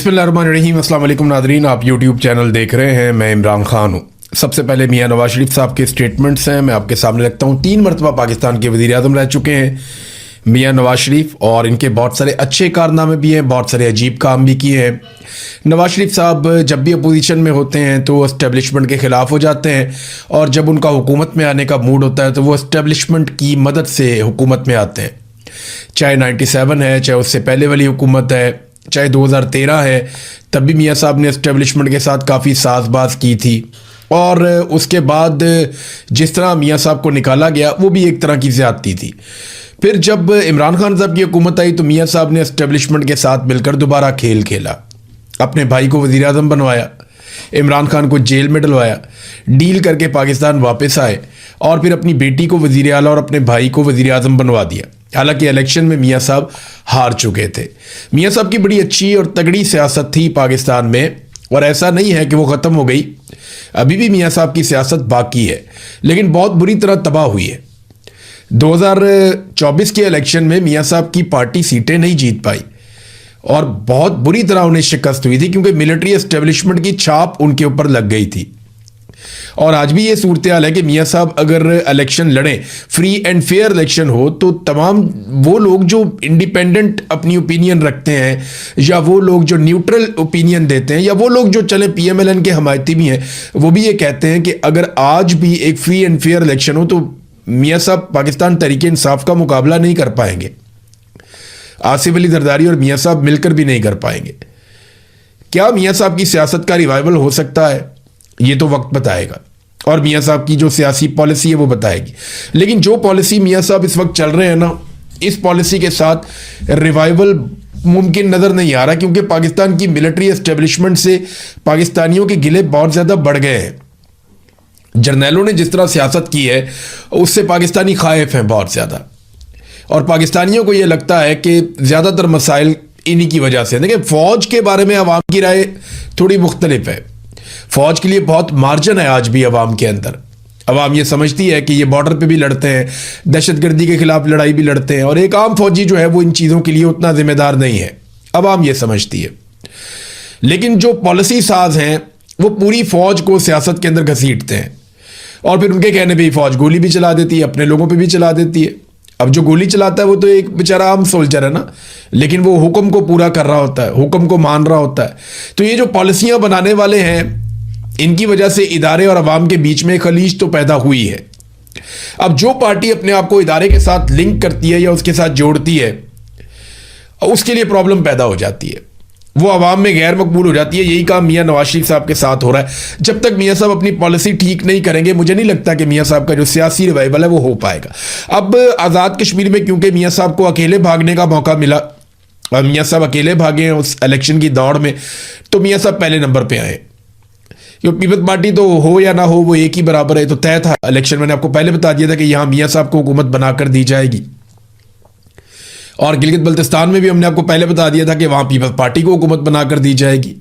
बिस्मिल्लाहिर्रहमानिर्रहीम। अस्सलाम वालेकुम नादरीन, आप यूट्यूब चैनल देख रहे हैं। मैं इमरान खान हूँ। सबसे पहले मियाँ नवाज शरीफ साहब के स्टेटमेंट्स हैं, मैं आपके सामने रखता हूँ। 3 मरतबा पाकिस्तान के वज़ीर आज़म रह चुके हैं मियाँ नवाज शरीफ, और इनके बहुत सारे अच्छे कारनामे भी हैं, बहुत सारे अजीब काम भी किए हैं। नवाज शरीफ साहब जब भी अपोजिशन में होते हैं तो इस्टेब्लिशमेंट के ख़िलाफ़ हो जाते हैं, और जब उनका हुकूमत में आने का मूड होता है तो वो इस्टेब्लिशमेंट की मदद से हुकूमत में आते हैं। चाहे 97 है, चाहे उससे पहले वाली हुकूमत है, चाहे 2013 है, तब भी मियाँ साहब ने इस्टेब्लिशमेंट के साथ काफ़ी साज़बाज की थी। और उसके बाद जिस तरह मियाँ साहब को निकाला गया वो भी एक तरह की ज़्यादती थी। फिर जब इमरान खान साहब की हुकूमत आई तो मियाँ साहब ने इस्टेब्लिशमेंट के साथ मिलकर दोबारा खेल खेला। अपने भाई को वज़ीर आज़म बनवाया, इमरान खान को जेल में डलवाया, डील करके पाकिस्तान वापस आए, और फिर अपनी बेटी को वज़ीर आला और अपने भाई को वज़ीर आज़म बनवा दिया। हालांकि इलेक्शन में मियाँ साहब हार चुके थे। मियाँ साहब की बड़ी अच्छी और तगड़ी सियासत थी पाकिस्तान में, और ऐसा नहीं है कि वो ख़त्म हो गई। अभी भी मियाँ साहब की सियासत बाकी है, लेकिन बहुत बुरी तरह तबाह हुई है। 2024 के इलेक्शन में मियाँ साहब की पार्टी सीटें नहीं जीत पाई, और बहुत बुरी तरह उन्हें शिकस्त हुई थी, क्योंकि मिलिट्री एस्टेब्लिशमेंट की छाप उनके ऊपर लग गई थी। और आज भी ये सूरत हाल है कि मियाँ साहब अगर इलेक्शन लड़ें, फ्री एंड फेयर इलेक्शन हो, तो तमाम वो लोग जो इंडिपेंडेंट अपनी ओपिनियन रखते हैं, या वो लोग जो न्यूट्रल ओपिनियन देते हैं, या वो लोग जो चले PMLN के हमायती भी हैं, वो भी ये कहते हैं कि अगर आज भी एक फ्री एंड फेयर इलेक्शन हो तो मियाँ साहब पाकिस्तान तहरीक-ए-इंसाफ का मुकाबला नहीं कर पाएंगे। आसिफ अली जरदारी और मियाँ साहब मिलकर भी नहीं कर पाएंगे। क्या मियाँ साहब की सियासत का रिवाइवल हो सकता है? ये तो वक्त बताएगा, और मियाँ साहब की जो सियासी पॉलिसी है वो बताएगी। लेकिन जो पॉलिसी मियाँ साहब इस वक्त चल रहे हैं ना, इस पॉलिसी के साथ रिवाइवल मुमकिन नज़र नहीं आ रहा, क्योंकि पाकिस्तान की मिलिट्री एस्टेब्लिशमेंट से पाकिस्तानियों के गिले बहुत ज़्यादा बढ़ गए हैं। जर्नैलों ने जिस तरह सियासत की है उससे पाकिस्तानी खाइफ हैं बहुत ज़्यादा, और पाकिस्तानियों को ये लगता है कि ज़्यादातर मसाइल इन्हीं की वजह से। देखिए, फ़ौज के बारे में अवाम की राय थोड़ी मुख्तलिफ है। फ़ौज के लिए बहुत मार्जिन है आज भी अवाम के अंदर। अवाम ये समझती है कि ये बॉर्डर पे भी लड़ते हैं, दहशतगर्दी के खिलाफ लड़ाई भी लड़ते हैं, और एक आम फौजी जो है वो इन चीज़ों के लिए उतना जिम्मेदार नहीं है। अवाम ये समझती है। लेकिन जो पॉलिसी साज हैं वो पूरी फ़ौज को सियासत के अंदर घसीटते हैं, और फिर उनके कहने पर ही फ़ौज गोली भी चला देती है, अपने लोगों पर भी चला देती है। अब जो गोली चलाता है वो तो एक बेचारा आम सोल्जर है ना, लेकिन वो हुक्म को पूरा कर रहा होता है, हुक्म को मान रहा होता है। तो ये जो पॉलिसियां बनाने वाले हैं, इनकी वजह से इदारे और अवाम के बीच में खलीज तो पैदा हुई है। अब जो पार्टी अपने आप को इदारे के साथ लिंक करती है या उसके साथ जोड़ती है, उसके लिए प्रॉब्लम पैदा हो जाती है, वो अवाम में गैर मकबूल हो जाती है। यही काम मियाँ नवाज शरीफ साहब के साथ हो रहा है। जब तक मियाँ साहब अपनी पॉलिसी ठीक नहीं करेंगे, मुझे नहीं लगता कि मियाँ साहब का जो सियासी रिवाइवल है वो हो पाएगा। अब आज़ाद कश्मीर में क्योंकि मियाँ साहब को अकेले भागने का मौका मिला, और मियाँ साहब अकेले भागे हैं उस इलेक्शन की दौड़ में, तो मियाँ साहब पहले नंबर पर आए। क्योंकि पीपल्स पार्टी तो हो या ना हो वो एक ही बराबर है, तो तय था इलेक्शन। मैंने आपको पहले बता दिया था कि यहाँ मियाँ साहब को हुकूमत बनाकर दी जाएगी, और गिलगित बल्तिस्तान में भी हमने आपको पहले बता दिया था कि वहाँ पीपल्स पार्टी को हुकूमत बनाकर दी जाएगी।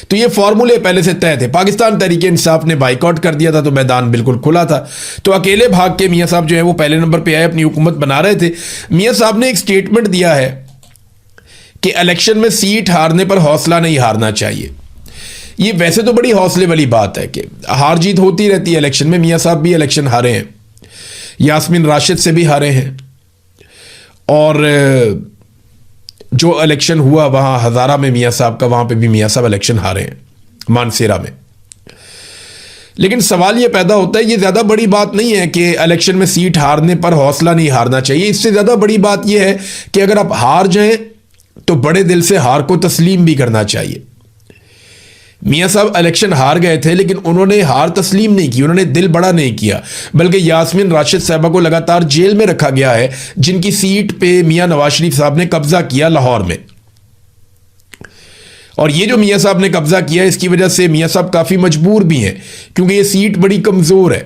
तो ये फॉर्मूले पहले से तय थे। पाकिस्तान तहरीक-ए-इंसाफ ने बाइकआउट कर दिया था, तो मैदान बिल्कुल खुला था। तो अकेले भाग के मियाँ साहब जो है वो पहले नंबर पे आए, अपनी हुकूमत बना रहे थे। मियाँ साहब ने एक स्टेटमेंट दिया है कि इलेक्शन में सीट हारने पर हौसला नहीं हारना चाहिए। ये वैसे तो बड़ी हौसले वाली बात है कि हार जीत होती रहती है इलेक्शन में। मियाँ साहब भी इलेक्शन हारे हैं, यास्मीन राशिद से भी हारे हैं, और जो इलेक्शन हुआ वहाँ हज़ारा में मियाँ साहब का, वहाँ पे भी मियाँ साहब इलेक्शन हारे हैं, मानसेरा में। लेकिन सवाल ये पैदा होता है, ये ज़्यादा बड़ी बात नहीं है कि इलेक्शन में सीट हारने पर हौसला नहीं हारना चाहिए। इससे ज़्यादा बड़ी बात यह है कि अगर आप हार जाएं तो बड़े दिल से हार को तस्लीम भी करना चाहिए। मियाँ साहब इलेक्शन हार गए थे, लेकिन उन्होंने हार तस्लीम नहीं की, उन्होंने दिल बड़ा नहीं किया, बल्कि यास्मीन राशिद साहबा को लगातार जेल में रखा गया है, जिनकी सीट पे मियाँ नवाज शरीफ साहब ने कब्जा किया लाहौर में। और ये जो मियाँ साहब ने कब्जा किया, इसकी वजह से मियाँ साहब काफ़ी मजबूर भी हैं, क्योंकि ये सीट बड़ी कमज़ोर है।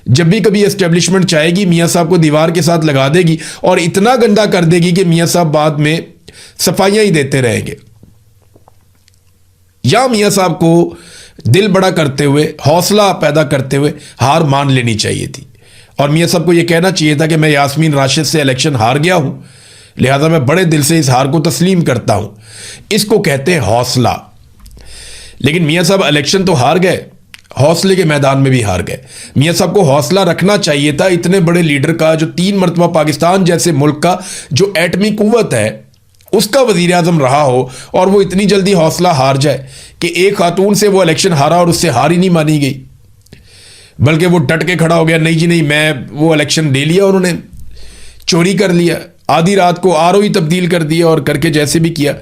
जब भी कभी एस्टेब्लिशमेंट चाहेगी, मियाँ साहब को दीवार के साथ लगा देगी, और इतना गंदा कर देगी कि मियाँ साहब बाद में सफाइयाँ ही देते रहेंगे। या मियाँ साहब को दिल बड़ा करते हुए, हौसला पैदा करते हुए हार मान लेनी चाहिए थी, और मियाँ साहब को यह कहना चाहिए था कि मैं यास्मीन राशिद से इलेक्शन हार गया हूँ, लिहाजा मैं बड़े दिल से इस हार को तस्लीम करता हूं। इसको कहते हैं हौसला। लेकिन मियां साहब इलेक्शन तो हार गए, हौसले के मैदान में भी हार गए। मियां साहब को हौसला रखना चाहिए था, इतने बड़े लीडर का, जो 3 मरतबा पाकिस्तान जैसे मुल्क का जो एटमी कुव्वत है उसका वजीर आजम रहा हो, और वो इतनी जल्दी हौसला हार जाए कि एक खातून से वो इलेक्शन हारा और उससे हार ही नहीं मानी गई, बल्कि वो डट के खड़ा हो गया, नहीं जी नहीं, मैं वो इलेक्शन ले लिया, उन्होंने चोरी कर लिया, आधी रात को आरओई तब्दील कर दिया और करके जैसे भी किया।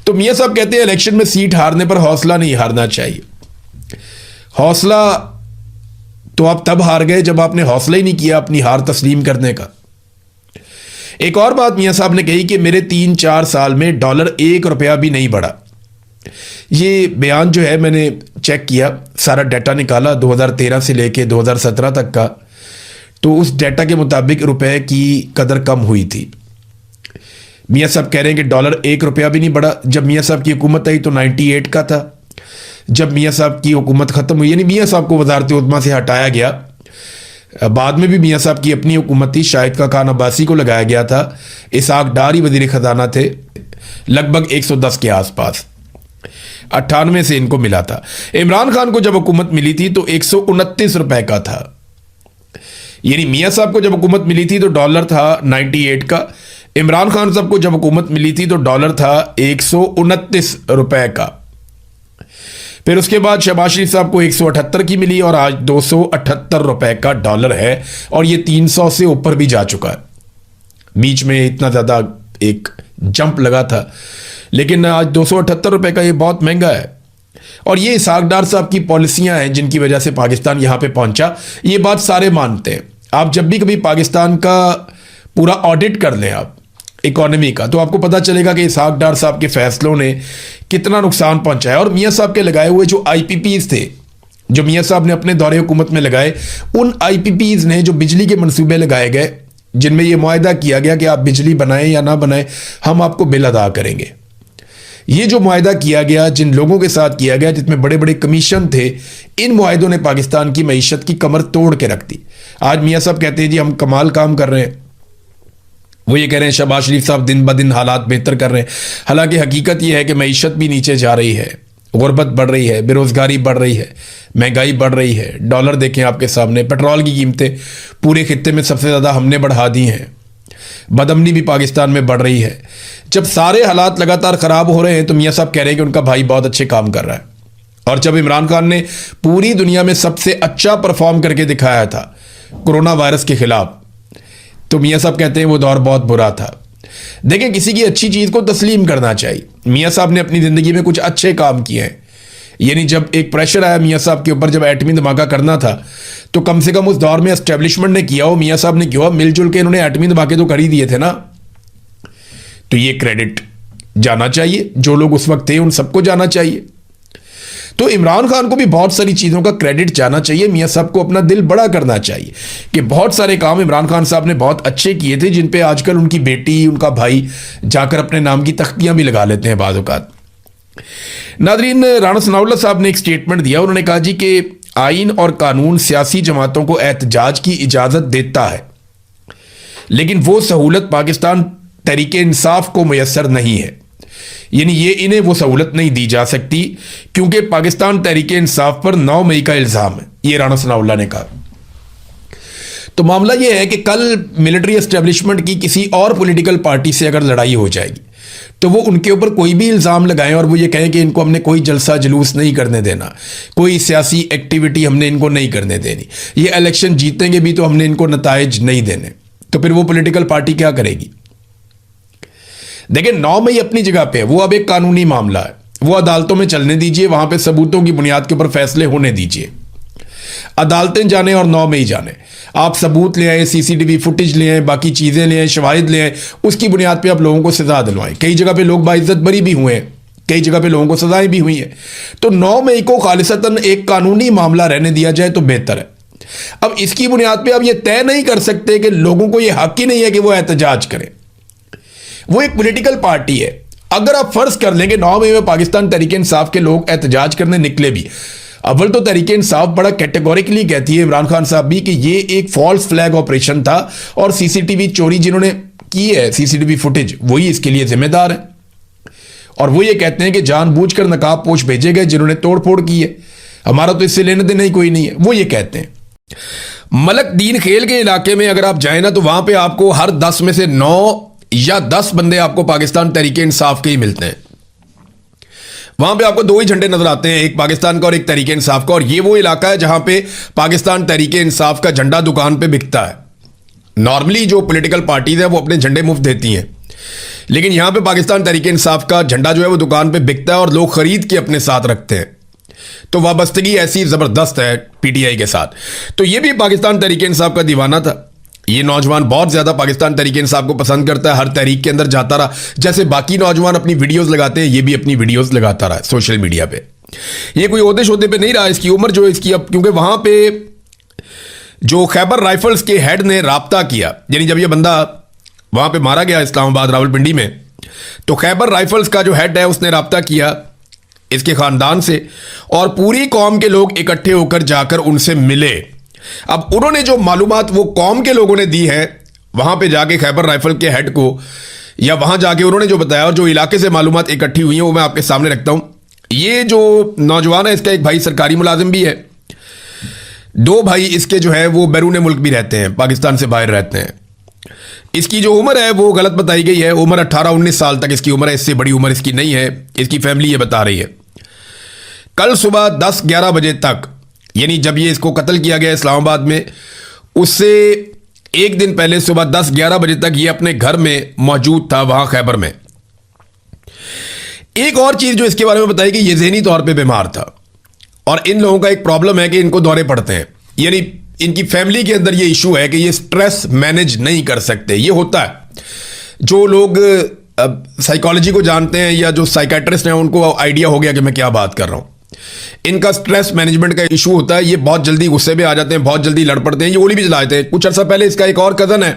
तो मियां साहब कहते हैं इलेक्शन में सीट हारने पर हौसला नहीं हारना चाहिए। हौसला तो आप तब हार गए जब आपने हौसला ही नहीं किया अपनी हार तस्लीम करने का। एक और बात मियां साहब ने कही कि मेरे 3-4 साल में डॉलर 1 रुपया भी नहीं बढ़ा। ये बयान जो है मैंने चेक किया, सारा डाटा निकाला 2013 से लेके 2017 तक का, तो उस डाटा के मुताबिक रुपए की कदर कम हुई थी। मियां साहब कह रहे हैं कि डॉलर 1 रुपया भी नहीं बढ़ा। जब मियां साहब की हुकूमत आई तो 98 का था। जब मियां साहब की हुकूमत खत्म हुई, यानी मियां साहब को वजारत उज़्मा से हटाया गया, बाद में भी मियां साहब की अपनी हुकूमत थी, शाहिद का खान अब्बासी को लगाया गया था, इसहाक डार ही वजीर खजाना थे, लगभग 110 के आसपास, 98 से इनको मिला था। इमरान खान को जब हुकूमत मिली थी तो 129 रुपए का था। यानी मियां साहब को जब हुकूमत मिली थी तो डॉलर था 98 का, इमरान खान साहब को जब हुकूमत मिली थी तो डॉलर था 129 रुपए का। फिर उसके बाद शहबाज शरीफ साहब को 178 की मिली और आज 278 रुपए का डॉलर है, और ये 300 से ऊपर भी जा चुका है। बीच में इतना ज़्यादा एक जंप लगा था, लेकिन आज 278 रुपए का ये बहुत महंगा है। और ये इसहाक डार साहब की पॉलिसियां हैं जिनकी वजह से पाकिस्तान यहां पे पहुंचा, ये बात सारे मानते हैं। आप जब भी कभी पाकिस्तान का पूरा ऑडिट कर लें आप इकोनॉमी का, तो आपको पता चलेगा कि इसहाक डार साहब के फैसलों ने कितना नुकसान पहुंचाया। और मियां साहब के लगाए हुए जो IPPs थे, जो मियां साहब ने अपने दौरे हुकूमत में लगाए, उन IPPs ने जो बिजली के मंसूबे लगाए गए, जिनमें यह मुआहदा किया गया कि आप बिजली बनाएं या ना बनाएं, हम आपको बिल अदा करेंगे। ये जो मुआहदा किया गया, जिन लोगों के साथ किया गया, जिसमें बड़े बड़े कमीशन थे, इन मुआहदों ने पाकिस्तान की मईशत की कमर तोड़ के रख दी। आज मियां साहब कहते हैं जी हम कमाल काम कर रहे हैं, वो ये कह रहे हैं शहबाज शरीफ साहब दिन ब दिन हालात बेहतर कर रहे हैं। हालांकि हकीकत यह है कि मईशत भी नीचे जा रही है, गुर्बत बढ़ रही है, बेरोजगारी बढ़ रही है, महंगाई बढ़ रही है। डॉलर देखें आपके सामने, पेट्रोल की कीमतें पूरे खित्ते में सबसे ज़्यादा हमने बढ़ा दी हैं, बदअमनी भी पाकिस्तान में बढ़ रही है। जब सारे हालात लगातार ख़राब हो रहे हैं तो मियां साहब कह रहे हैं कि उनका भाई बहुत अच्छे काम कर रहा है। और जब इमरान खान ने पूरी दुनिया में सबसे अच्छा परफॉर्म करके दिखाया था कोरोना वायरस के खिलाफ, तो मियां साहब कहते हैं वो दौर बहुत बुरा था। देखें, किसी की अच्छी चीज़ को तस्लीम करना चाहिए। मियां साहब ने अपनी ज़िंदगी में कुछ अच्छे काम किए हैं। यानी जब एक प्रेशर आया मियां साहब के ऊपर, जब एटमी धमाका करना था, तो कम से कम उस दौर में एस्टेब्लिशमेंट ने किया हो, मियां साहब ने किया, मिलजुल के इन्होंने एटमी धमाके तो कर ही दिए थे ना। तो ये क्रेडिट जाना चाहिए, जो लोग उस वक्त थे उन सबको जाना चाहिए। तो इमरान खान को भी बहुत सारी चीज़ों का क्रेडिट जाना चाहिए। मियां साहब को अपना दिल बड़ा करना चाहिए कि बहुत सारे काम इमरान खान साहब ने बहुत अच्छे किए थे, जिन पे आजकल उनकी बेटी, उनका भाई जाकर अपने नाम की तख्तियां भी लगा लेते हैं बाद औक़ात। नादरीन, राणा सनाउल्लाह साहब ने एक स्टेटमेंट दिया। उन्होंने कहा जी कि आइन और कानून सियासी जमातों को एहतजाज की इजाज़त देता है, लेकिन वो सहूलत पाकिस्तान तहरीके इंसाफ को मैसर नहीं है। यानी ये इन्हें वो सहूलत नहीं दी जा सकती क्योंकि पाकिस्तान तहरीके इंसाफ पर 9 मई का इल्ज़ाम है, ये राणा सनाउल्लाह ने कहा। तो मामला ये है कि कल मिलिट्री एस्टेब्लिशमेंट की किसी और पॉलिटिकल पार्टी से अगर लड़ाई हो जाएगी तो वो उनके ऊपर कोई भी इल्ज़ाम लगाएं और वो ये कहें कि इनको हमने कोई जलसा जुलूस नहीं करने देना, कोई सियासी एक्टिविटी हमने इनको नहीं करने देनी, ये इलेक्शन जीतेंगे भी तो हमने इनको नताइज नहीं देने, तो फिर वो पॉलिटिकल पार्टी क्या करेगी? देखिए, 9 मई अपनी जगह पे है, वो अब एक कानूनी मामला है, वो अदालतों में चलने दीजिए, वहां पे सबूतों की बुनियाद के ऊपर फैसले होने दीजिए। अदालतें जाने और 9 मई जाने, आप सबूत ले आए, CCTV फुटेज ले आए, बाकी चीज़ें ले आए, शवाहिद ले आए, उसकी बुनियाद पे आप लोगों को सजा दिलवाएं। कई जगह पे लोग बाइज्जत बरी भी हुए हैं, कई जगह पे लोगों को सजाएं भी हुई हैं। तो 9 मई को खालिसतन एक कानूनी मामला रहने दिया जाए तो बेहतर है। अब इसकी बुनियाद पे आप ये तय नहीं कर सकते कि लोगों को ये हक ही नहीं है कि वो एहतजाज करें। वो एक पॉलिटिकल पार्टी है। अगर आप फर्ज कर लेंगे 9 मई में पाकिस्तान तहरीके इंसाफ के लोग एहतजाज करने निकले भी, अव्वल तो तहरीके इंसाफ बड़ा कैटेगोरिकली कहती है, इमरान खान साहब भी, कि ये एक फॉल्स फ्लैग ऑपरेशन था और CCTV चोरी जिन्होंने की है सीसीटीवी फुटेज, वही इसके लिए जिम्मेदार है। और वो ये कहते हैं कि जानबूझकर नकाबपोश भेजे गए जिन्होंने तोड़फोड़ की है, हमारा तो इससे लेने देने ही कोई नहीं है, वो ये कहते हैं। मलक दीन खेल के इलाके में अगर आप जाए ना तो वहां पे आपको हर 10 में से 9 या 10 बंदे आपको पाकिस्तान तहरीके इंसाफ के ही मिलते हैं। वहां पे आपको 2 ही झंडे नजर आते हैं, एक पाकिस्तान का और एक तहरीके इंसाफ का। और ये वो इलाका है जहां पे पाकिस्तान तहरीके इंसाफ का झंडा दुकान पे बिकता है। नॉर्मली जो पॉलिटिकल पार्टीज है वो अपने झंडे मुफ्त देती हैं, लेकिन यहां पे पाकिस्तान तहरीके इंसाफ का झंडा जो है वो दुकान पे बिकता है और लोग खरीद के अपने साथ रखते हैं। तो वाबस्तगी ऐसी जबरदस्त है पीटीआई के साथ। तो ये भी पाकिस्तान तहरीके इंसाफ का दीवाना था। ये नौजवान बहुत ज्यादा पाकिस्तान तहरीके इंसाफ को पसंद करता है, हर तहरीक के अंदर जाता रहा। जैसे बाकी नौजवान अपनी वीडियोस लगाते हैं, ये भी अपनी वीडियोस लगाता रहा सोशल मीडिया पे। ये कोई ओहदे शोदे पे नहीं रहा, इसकी उम्र जो इसकी अब, क्योंकि वहां पे जो खैबर राइफल्स के हेड ने राब्ता किया, यानी जब ये बंदा वहां पे मारा गया इस्लामाबाद रावलपिंडी में, तो खैबर राइफल्स का जो हेड है उसने राब्ता किया इसके खानदान से और पूरी कौम के लोग इकट्ठे होकर जाकर उनसे मिले। अब उन्होंने जो मालूमात वो कौम के लोगों ने दी है वहां पे जाके खैबर राइफल के हेड को, या वहां जाके उन्होंने जो बताया और जो इलाके से मालूमात इकट्ठी हुई है वो मैं आपके सामने रखता हूं। ये जो नौजवान है इसका एक भाई सरकारी मुलाजिम भी है, 2 भाई इसके जो है वो बैरून मुल्क भी रहते हैं, पाकिस्तान से बाहर रहते हैं। इसकी जो उम्र है वो गलत बताई गई है, उम्र 18-19 साल तक इसकी उम्र है, इससे बड़ी उम्र इसकी नहीं है, इसकी फैमिली ये बता रही है। कल सुबह 10-11 बजे तक, यानी जब ये इसको कत्ल किया गया इस्लामाबाद में, उससे एक दिन पहले सुबह 10-11 बजे तक ये अपने घर में मौजूद था वहां खैबर में। एक और चीज जो इसके बारे में बताई कि ये ज़हनी तौर पे बीमार था और इन लोगों का एक प्रॉब्लम है कि इनको दौरे पड़ते हैं, यानी इनकी फैमिली के अंदर ये इशू है कि ये स्ट्रेस मैनेज नहीं कर सकते। ये होता है, जो लोग साइकोलॉजी को जानते हैं या जो साइकेट्रिस्ट हैं उनको आइडिया हो गया कि मैं क्या बात कर रहा हूं। इनका स्ट्रेस मैनेजमेंट का इशू होता है, ये बहुत जल्दी गुस्से में आ जाते हैं, बहुत जल्दी लड़ पड़ते हैं, ये गोली भी चला देते हैं। कुछ अर्सा पहले इसका एक और कजन है,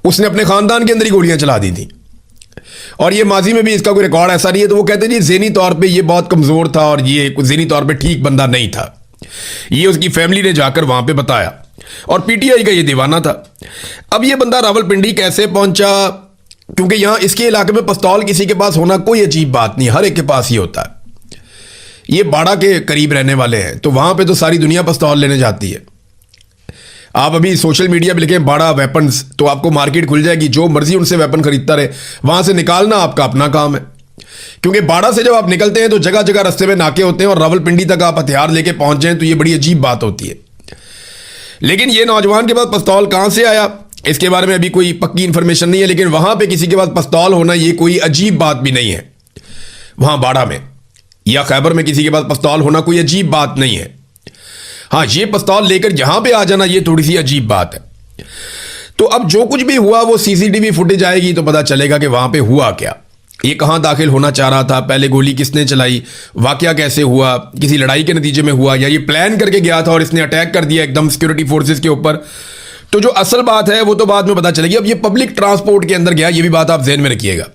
उसने अपने खानदान के अंदर ही गोलियां चला दी थी और ये माजी में भी इसका कोई रिकॉर्ड ऐसा नहीं है। तो वो कहते हैं जी ज़हनी तौर पे ये बहुत कमजोर था और ये ज़हनी तौर पे ठीक बंदा नहीं था। ये उसकी फैमिली ने जाकर वहां पे बताया और पीटीआई का ये दीवाना था। अब ये बंदा रावलपिंडी कैसे पहुंचा, क्योंकि यहां इसके इलाके में पिस्तौल किसी के पास होना कोई अजीब बात नहीं, हर एक के पास ही होता है। ये बाड़ा के करीब रहने वाले हैं तो वहां पे तो सारी दुनिया पिस्तौल लेने जाती है। आप अभी सोशल मीडिया पे लिखें बाड़ा वेपन्स तो आपको मार्केट खुल जाएगी, जो मर्जी उनसे वेपन खरीदता रहे, वहां से निकालना आपका अपना काम है। क्योंकि बाड़ा से जब आप निकलते हैं तो जगह जगह रास्ते में नाके होते हैं और रावलपिंडी तक आप हथियार लेके पहुंच जाएं तो ये बड़ी अजीब बात होती है। लेकिन ये नौजवान के पास पिस्तौल कहां से आया इसके बारे में अभी कोई पक्की इंफॉर्मेशन नहीं है, लेकिन वहां पे किसी के पास पिस्तौल होना ये कोई अजीब बात भी नहीं है। वहां बाड़ा में या खैबर में किसी के पास पिस्तौल होना कोई अजीब बात नहीं है। हाँ, ये पिस्तौल लेकर यहां पे आ जाना ये थोड़ी सी अजीब बात है। तो अब जो कुछ भी हुआ वो सीसीटीवी फुटेज आएगी तो पता चलेगा कि वहां पे हुआ क्या, ये कहां दाखिल होना चाह रहा था, पहले गोली किसने चलाई, वाकया कैसे हुआ, किसी लड़ाई के नतीजे में हुआ या ये प्लान करके गया था और इसने अटैक कर दिया एकदम सिक्योरिटी फोर्सेस के ऊपर। तो जो असल बात है वो तो बाद में पता चलेगी। अब ये पब्लिक ट्रांसपोर्ट के अंदर गया, ये भी बात आप ज़हन में रखिएगा।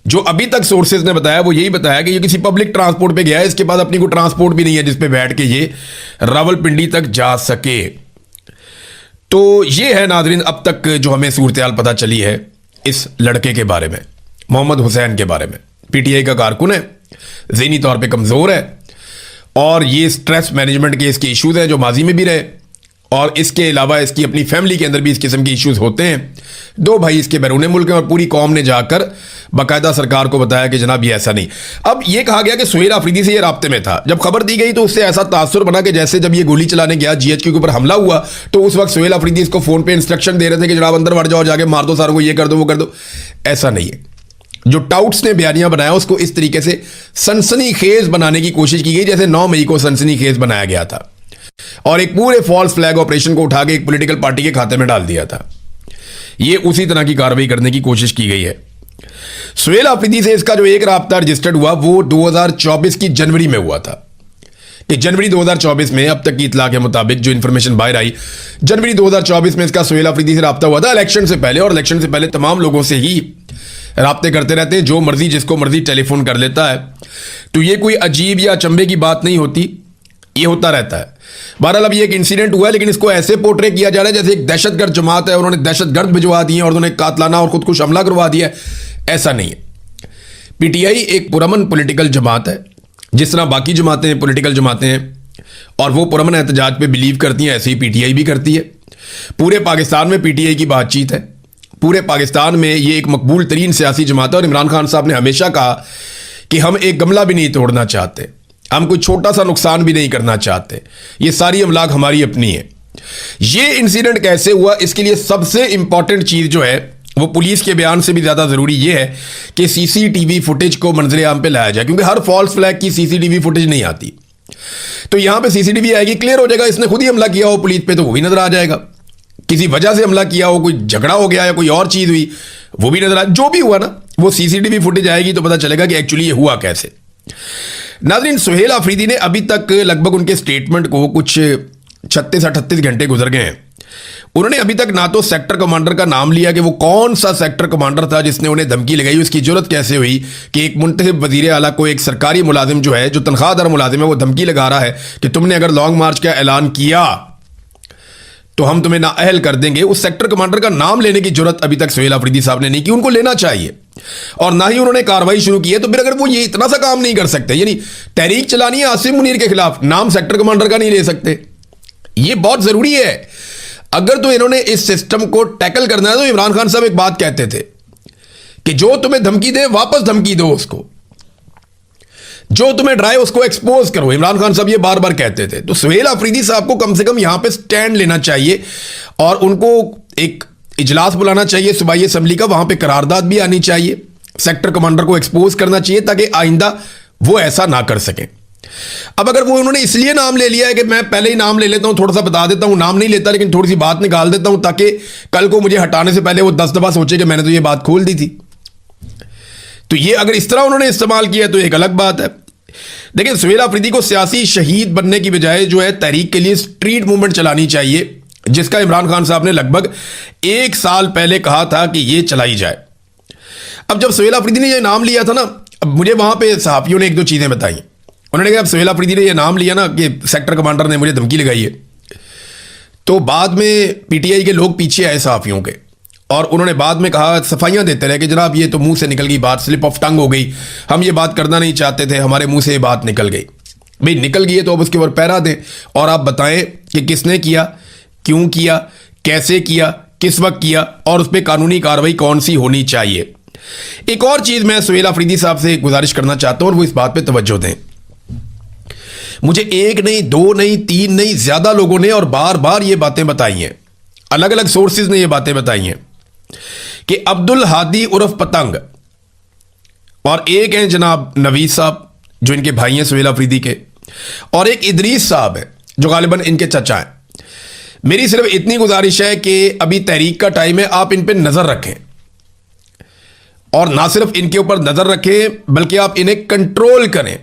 जो अभी तक सोर्सेज ने बताया वो यही बताया कि ये किसी पब्लिक ट्रांसपोर्ट पे गया है, इसके बाद अपनी कोई ट्रांसपोर्ट भी नहीं है जिस पे बैठ के ये रावलपिंडी तक जा सके। तो ये है नाज़रीन अब तक जो हमें सूरत-ए-हाल पता चली है इस लड़के के बारे में, मोहम्मद हुसैन के बारे में। पीटीआई का कारकुन है, ज़हनी तौर पे कमज़ोर है और ये स्ट्रेस मैनेजमेंट के इसके इश्यूज हैं जो माजी में भी रहे और इसके अलावा इसकी अपनी फैमिली के अंदर भी इस किस्म के इश्यूज होते हैं। 2 भाई इसके बैरून मुल्क हैं और पूरी कौम ने जाकर बाकायदा सरकार को बताया कि जनाब ये ऐसा नहीं। अब ये कहा गया कि सुहेल आफरीदी से ये राब्ते में था। जब खबर दी गई तो उससे ऐसा तासुर बना कि जैसे जब ये गोली चलाने गया जीएचक्यू के ऊपर हमला हुआ तो उस वक्त सुहेल आफरीदी इसको फोन पे इंस्ट्रक्शन दे रहे थे कि जनाब अंदर बढ़ जाओ, जाके मार दो सारों को, ये कर दो वो कर दो। ऐसा नहीं है। जो टाउट्स ने बयानियां बनाया उसको इस तरीके से सनसनीखेज बनाने की कोशिश की गई जैसे 9 मई को सनसनीखेज बनाया गया था और एक पूरे फॉल्स फ्लैग ऑपरेशन को उठा के एक पॉलिटिकल पार्टी के खाते में डाल दिया था। ये उसी तरह की कार्रवाई करने की कोशिश की गई है। सुहेल आफरीदी से इसका जो एक राब्ता रजिस्टर्ड हुआ वो 2024 की जनवरी में हुआ था कि जनवरी 2024 में अब तक की इतला के मुताबिक जो इंफॉर्मेशन बाहर आई, जनवरी 2024 में इसका सुहेल आफरीदी से राब्ता हुआ था इलेक्शन से पहले। और इलेक्शन से पहले तमाम लोगों से ही राब्ते करते रहते हैं, जो मर्जी जिसको मर्जी टेलीफोन कर लेता है। तो ये कोई अजीब या अचंभे की बात नहीं होती, ये होता रहता है। बहरहाल अब ये एक इंसिडेंट हुआ है, लेकिन इसको ऐसे पोर्ट्रे किया जा रहा है जैसे एक दहशतगर्द जमात है, उन्होंने दहशतगर्द भिजवा दिए और उन्होंने कातलाना और खुदकुश हमला करवा दिया। ऐसा नहीं है। पीटीआई एक पुरअमन पॉलिटिकल जमात है, जिस तरह बाकी जमातें पॉलिटिकल जमातें हैं और वो पुरअमन एहतजाज पे बिलीव करती हैं, ऐसे ही पीटीआई भी करती है। पूरे पाकिस्तान में पीटीआई की बातचीत है, पूरे पाकिस्तान में ये एक मकबूल तरीन सियासी जमात है। और इमरान खान साहब ने हमेशा कहा कि हम एक गमला भी नहीं तोड़ना चाहते, हम कोई छोटा सा नुकसान भी नहीं करना चाहते, ये सारी अमलाक हमारी अपनी है। ये इंसिडेंट कैसे हुआ, इसके लिए सबसे इंपॉर्टेंट चीज जो है वो पुलिस के बयान से भी ज्यादा जरूरी ये है कि सीसीटीवी फुटेज को मंजरे आम पे लाया जाए, क्योंकि हर फॉल्स फ्लैग की सीसीटीवी फुटेज नहीं आती। तो यहां पे सीसीटीवी आएगी, क्लियर हो जाएगा इसने खुद ही हमला किया हो पुलिस पे, तो वो भी नजर आ जाएगा। किसी वजह से हमला किया हो, कोई झगड़ा हो गया या कोई और चीज हुई, वो भी नजर आ, जो भी हुआ ना, वो सीसीटीवी फुटेज आएगी तो पता चलेगा कि एक्चुअली ये हुआ कैसे। नाज़रीन, सुहेल आफरीदी ने अभी तक लगभग उनके स्टेटमेंट को कुछ 36-38 घंटे गुजर गए हैं। उन्होंने अभी तक ना तो सेक्टर कमांडर का नाम लिया कि वो कौन सा सेक्टर कमांडर था जिसने उन्हें धमकी लगाई, उसकी जरूरत कैसे हुई कि एक मुंतखब वजीर आला को एक सरकारी मुलाजिम जो है, जो तनख्वाहदार मुलाजिम है, वो धमकी लगा रहा है कि तुमने अगर लॉन्ग मार्च का ऐलान किया तो हम तुम्हें नाअहल कर देंगे। उस सेक्टर कमांडर का नाम लेने की जरूरत अभी तक सुहेल आफरीदी साहब ने नहीं की, उनको लेना चाहिए। और ना ही उन्होंने कार्रवाई शुरू की है। तो फिर अगर वो ये इतना सा काम नहीं कर सकते, यानी तहरीक चलानी है आसिम मुनीर के खिलाफ, नाम सेक्टर कमांडर का नहीं ले सकते, ये बहुत जरूरी है। अगर तो इन्होंने इस सिस्टम को टैकल करना है, तो इमरान खान साहब एक बात कहते थे कि जो तुम्हें धमकी दे वापस धमकी दो उसको, जो तुम्हें डराए उसको एक्सपोज करो। इमरान खान साहब ये बार बार कहते थे। तो सुहेल आफरीदी साहब को कम से कम यहां पे स्टैंड लेना चाहिए और उनको एक इजलास बुलाना चाहिए सूबाई असेंबली का, वहां पे करारदाद भी आनी चाहिए, सेक्टर कमांडर को एक्सपोज करना चाहिए ताकि आइंदा वो ऐसा ना कर सकें। अब अगर वो उन्होंने इसलिए नाम ले लिया है कि मैं पहले ही नाम ले लेता हूं, थोड़ा सा बता देता हूं, नाम नहीं लेता लेकिन थोड़ी सी बात निकाल देता हूं ताकि कल को मुझे हटाने से पहले वो 10 दफा सोचे कि मैंने तो ये बात खोल दी थी। तो ये अगर इस तरह उन्होंने इस्तेमाल किया तो एक अलग बात है। देखिए, सुहेल आफरीदी को सियासी शहीद बनने की बजाय जो है तहरीक के लिए स्ट्रीट मूवमेंट चलानी चाहिए, जिसका इमरान खान साहब ने लगभग 1 साल पहले कहा था कि ये चलाई जाए। अब जब सुहेल आफरीदी ने ये नाम लिया था ना, अब मुझे वहां पे सहाफियों ने 1-2 चीजें बताई। उन्होंने कहा अब सुहेल आफरीदी ने ये नाम लिया ना कि सेक्टर कमांडर ने मुझे धमकी लगाई है, तो बाद में पीटीआई के लोग पीछे आए सहाफियों के और उन्होंने बाद में कहा, सफाइयां देते रहे कि जनाब ये तो मुंह से निकल गई बात, स्लिप ऑफ टंग हो गई, हम ये बात करना नहीं चाहते थे, हमारे मुंह से ये बात निकल गई। भाई निकल गई है तो अब उसके ऊपर पैरा दें और आप बताएं कि किसने किया, क्यों किया, कैसे किया, किस वक्त किया और उस पर कानूनी कार्रवाई कौन सी होनी चाहिए। एक और चीज मैं सुहेल आफरीदी साहब से गुजारिश करना चाहता हूं और वो इस बात पर तवज्जो दें। मुझे 1 नहीं 2 नहीं 3 नहीं, ज्यादा लोगों ने और बार बार ये बातें बताई हैं, अलग अलग सोर्सेज ने ये बातें बताई हैं कि अब्दुल हादी उर्फ पतंग और एक हैं जनाब नवीद साहब जो इनके भाई हैं सुहेल आफरीदी के, और एक इदरीस साहब है जो गालिबन इनके चचा हैं। मेरी सिर्फ इतनी गुजारिश है कि अभी तहरीक का टाइम है, आप इन पे नजर रखें और ना सिर्फ इनके ऊपर नजर रखें बल्कि आप इन्हें कंट्रोल करें।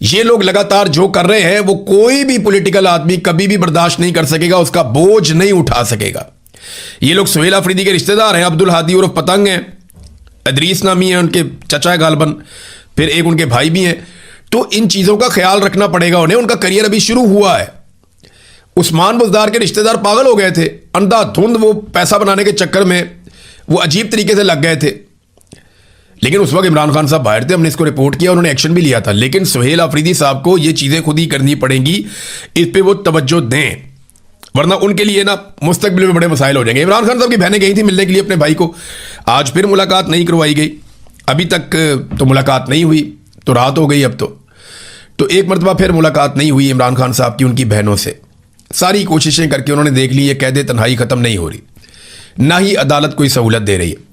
ये लोग लगातार जो कर रहे हैं वो कोई भी पॉलिटिकल आदमी कभी भी बर्दाश्त नहीं कर सकेगा, उसका बोझ नहीं उठा सकेगा। ये लोग सुहेल आफरीदी के रिश्तेदार हैं, अब्दुल हादी उर्फ पतंग हैं, इदरीस नामी है उनके चचा गालबन, फिर एक उनके भाई भी हैं। तो इन चीजों का ख्याल रखना पड़ेगा उन्हें, उनका करियर अभी शुरू हुआ है। उस्मान बुज़दार के रिश्तेदार पागल हो गए थे, अंधाधुंध वो पैसा बनाने के चक्कर में वो अजीब तरीके से लग गए थे, लेकिन उस वक्त इमरान खान साहब बाहर थे, हमने इसको रिपोर्ट किया, उन्होंने एक्शन भी लिया था। लेकिन सुहेल आफरीदी साहब को ये चीजें खुद ही करनी पड़ेंगी, इस पे वो तवज्जो दें, वरना उनके लिए ना मुस्तकबिल में बड़े मसाइल हो जाएंगे। इमरान खान साहब की बहनें गई थी मिलने के लिए अपने भाई को, आज फिर मुलाकात नहीं करवाई गई, अभी तक तो मुलाकात नहीं हुई, तो रात हो गई अब तो एक मरतबा फिर मुलाकात नहीं हुई इमरान खान साहब की उनकी बहनों से। सारी कोशिशें करके उन्होंने देख ली, ये कैद तन्हाई खत्म नहीं हो रही, ना ही अदालत कोई सहूलत दे रही है।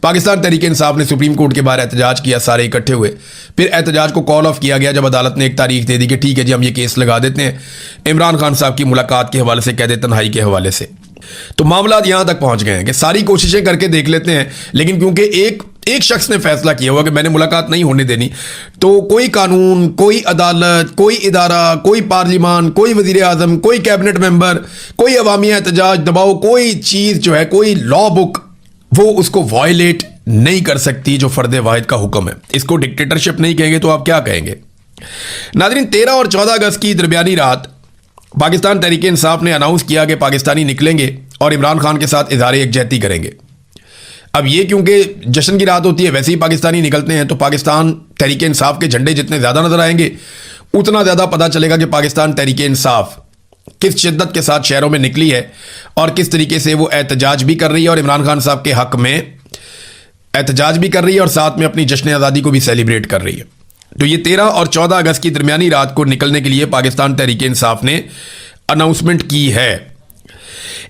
पाकिस्तान तहरीक इंसाफ ने सुप्रीम कोर्ट के बाहर एहतजाज किया, सारे इकट्ठे हुए, फिर एहतजाज को कॉल ऑफ किया गया जब अदालत ने एक तारीख दे दी कि ठीक है जी हम ये केस लगा देते हैं इमरान खान साहब की मुलाकात के हवाले से, कैद तन्हाई के हवाले से। तो मामला यहां तक पहुंच गए हैं कि सारी कोशिशें करके देख लेते हैं, लेकिन क्योंकि एक शख्स ने फैसला किया हुआ कि मैंने मुलाकात नहीं होने देनी, तो कोई कानून, कोई अदालत, कोई इदारा, कोई पार्लिमान, कोई वजीर आजम, कोई कैबिनेट मेंबर, कोई अवामी एहतजाज दबाव, कोई चीज जो है, कोई लॉ बुक वो उसको वायलेट नहीं कर सकती जो फर्द वाहिद का हुक्म है। इसको डिक्टेटरशिप नहीं कहेंगे तो आप क्या कहेंगे। नाज़रीन, 13 और 14 अगस्त की दरमियानी रात पाकिस्तान तहरीक इंसाफ ने अनाउंस किया कि पाकिस्तानी निकलेंगे और इमरान खान के साथ इज़हार यकजहती करेंगे। अब ये क्योंकि जश्न की रात होती है, वैसे ही पाकिस्तानी निकलते हैं, तो पाकिस्तान तहरीक इंसाफ के झंडे जितने ज़्यादा नजर आएंगे उतना ज़्यादा पता चलेगा कि पाकिस्तान तहरीक इंसाफ किस शिद्दत के साथ शहरों में निकली है और किस तरीके से वो एहतजाज भी कर रही है और इमरान खान साहब के हक में एहतजाज भी कर रही है और साथ में अपनी जश्न आज़ादी को भी सेलिब्रेट कर रही है। तो ये 13 और 14 अगस्त की दरमियानी रात को निकलने के लिए पाकिस्तान तहरीक इंसाफ ने अनाउंसमेंट की है।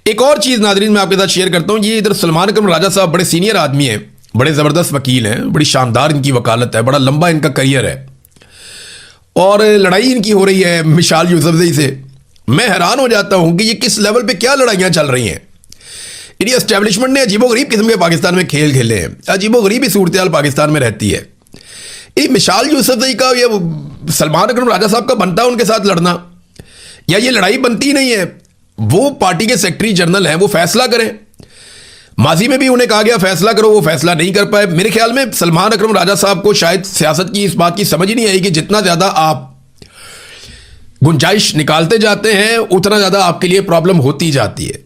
एक और चीज़ नाज़रीन मैं आपके साथ शेयर करता हूँ, ये इधर सलमान अकरम राजा साहब बड़े सीनियर आदमी हैं, बड़े ज़बरदस्त वकील हैं, बड़ी शानदार इनकी वकालत है, बड़ा लंबा इनका करियर है और लड़ाई इनकी हो रही है मिशाल यूसुफजई से। मैं हैरान हो जाता हूँ कि ये किस लेवल पे क्या लड़ाइयाँ चल रही हैं। इनकी एस्टेब्लिशमेंट ने अजीबोगरीब किस्म के पाकिस्तान में खेल खेले हैं, अजीबोगरीब ही सूरत हाल पाकिस्तान में रहती है। ये मिशाल यूसुफजई का या सलमान अकरम राजा साहब का बनता है उनके साथ लड़ना, या ये लड़ाई बनती नहीं है? वो पार्टी के सेक्रेटरी जनरल हैं, वो फैसला करें। माजी में भी उन्हें कहा गया फैसला करो, वो फैसला नहीं कर पाए। मेरे ख्याल में सलमान अकरम राजा साहब को शायद सियासत की इस बात की समझ ही नहीं आई कि जितना ज़्यादा आप गुंजाइश निकालते जाते हैं उतना ज़्यादा आपके लिए प्रॉब्लम होती जाती है।